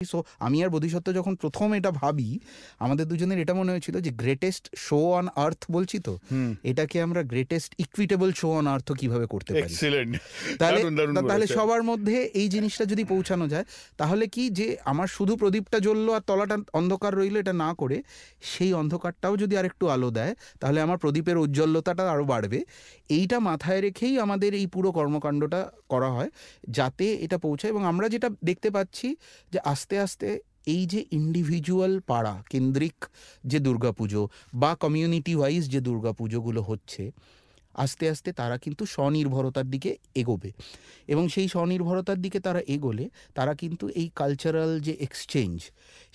So আমি আর বোধিসত্ত্ব যখন প্রথম এটা ভাবি, আমাদের দুজনের এটা মনে হয়েছিল যে গ্রেটেস্ট শো অন আর্থ বলছি তো, এটাকে আমরা গ্রেটেস্ট ইকুইটেবল শো অন আর্থ কিভাবে করতে পারি। তাহলে সবার মধ্যে এই জিনিসটা যদি পৌঁছানো যায়, তাহলে কি যে আমার শুধু প্রদীপটা জ্বললো আর তলাটা অন্ধকার রইলো, এটা না করে সেই অন্ধকারটাও যদি আরেকটু আলো দেয়, তাহলে আমার প্রদীপের উজ্জ্বলতাটা আরও বাড়বে। এইটা মাথায় রেখেই আমাদের এই পুরো কর্মকাণ্ডটা করা হয়, যাতে এটা পৌঁছায়। এবং আমরা যেটা দেখতে পাচ্ছি যে আস্তে আস্তে এই যে ইন্ডিভিজুয়াল পাড়া কেন্দ্রিক যে দুর্গাপুজো বা কমিউনিটি ওয়াইজ যে দুর্গাপুজোগুলো হচ্ছে, আস্তে আস্তে তারা কিন্তু স্বনির্ভরতার দিকে এগোবে। এবং সেই স্বনির্ভরতার দিকে তারা এগোলে তারা কিন্তু এই কালচারাল যে এক্সচেঞ্জ,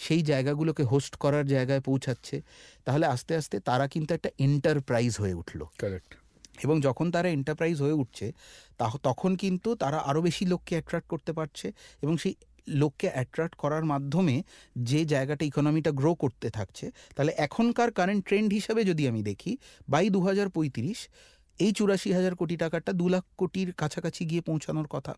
সেই জায়গাগুলোকে হোস্ট করার জায়গায় পৌঁছাচ্ছে। তাহলে আস্তে আস্তে তারা কিন্তু একটা এন্টারপ্রাইজ হয়ে উঠলো। কারেক্ট। এবং যখন তারা এন্টারপ্রাইজ হয়ে উঠছে, তখন কিন্তু তারা আরও বেশি লোককে অ্যাট্রাক্ট করতে পারছে। এবং সেই লোককে অ্যাট্রাক্ট করার মাধ্যমে যে জায়গাটা ইকোনমিটা গ্রো করতে থাকছে, তাহলে এখনকার কারেন্ট ট্রেন্ড হিসাবে যদি আমি দেখি, বাই 2035 এই 84,000 কোটি টাকাটা 2 লাখ কোটির কাছাকাছি গিয়ে পৌঁছানোর কথা।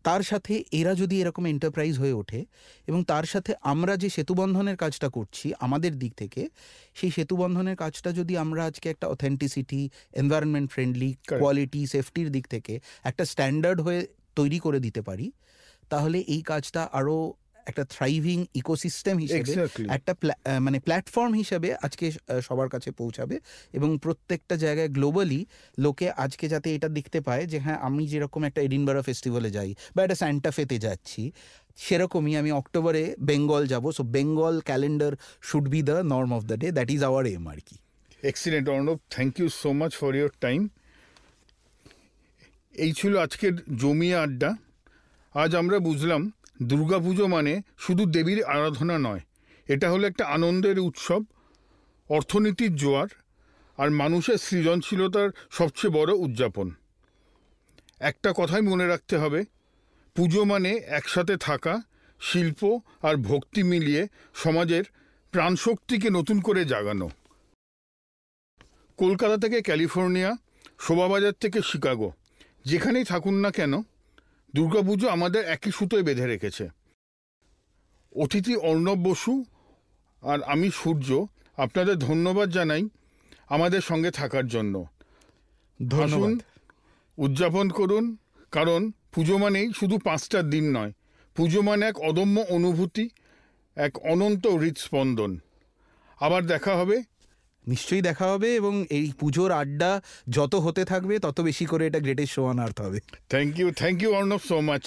তার সাথে এরা যদি এরকম এন্টারপ্রাইজ হয়ে ওঠে, এবং তার সাথে আমরা যে সেতুবন্ধনের কাজটা করছি আমাদের দিক থেকে, সেই সেতুবন্ধনের কাজটা যদি আমরা আজকে একটা অথেন্টিসিটি, এনভায়রনমেন্ট ফ্রেন্ডলি, কোয়ালিটি, সেফটির দিক থেকে একটা স্ট্যান্ডার্ড হয়ে তৈরি করে দিতে পারি, তাহলে এই কাজটা আরও একটা থ্রাইভিং ইকোসিস্টেম হিসেবে, একটা মানে প্ল্যাটফর্ম হিসেবে আজকে সবার কাছে পৌঁছাবে। এবং প্রত্যেকটা জায়গায় গ্লোবালি লোকে আজকে যাতে এটা দেখতে পায় যে হ্যাঁ, আমি যেরকম একটা এডিনবারা ফেস্টিভ্যালে যাই বা একটা স্যান্টা ফেতে যাচ্ছি, সেরকমই আমি অক্টোবরে বেঙ্গল যাব। So Bengal calendar should be the norm of the day. That is our M R কি। Excellent Arnab, thank you so much for your time. এই ছিল আজকের জমিয়ে আড্ডা। আজ আমরা বুঝলাম দুর্গাপুজো মানে শুধু দেবীর আরাধনা নয়, এটা হলো একটা আনন্দের উৎসব, অর্থনীতির জোয়ার, আর মানুষের সৃজনশীলতার সবচেয়ে বড় উদযাপন। একটা কথাই মনে রাখতে হবে, পুজো মানে একসাথে থাকা, শিল্প আর ভক্তি মিলিয়ে সমাজের প্রাণশক্তিকে নতুন করে জাগানো। কলকাতা থেকে ক্যালিফোর্নিয়া, শোভাবাজার থেকে শিকাগো, যেখানেই থাকুন না কেন, দুর্গাপুজো আমাদের একই সুতোয় বেঁধে রেখেছে। অতিথি অর্ণব বসু আর আমি সূর্য আপনাদের ধন্যবাদ জানাই আমাদের সঙ্গে থাকার জন্য। ধন্যবাদ। উদযাপন করুন, কারণ পুজো মানেই শুধু 5টা দিন নয়, পুজো মানে এক অদম্য অনুভূতি, এক অনন্ত হৃদস্পন্দন। আবার দেখা হবে। নিশ্চয়ই দেখা হবে, এবং এই পুজোর আড্ডা যত হতে থাকবে তত বেশি করে এটা গ্রেটেস্ট শো অন আর্থ হবে। Thank you Arnab so much.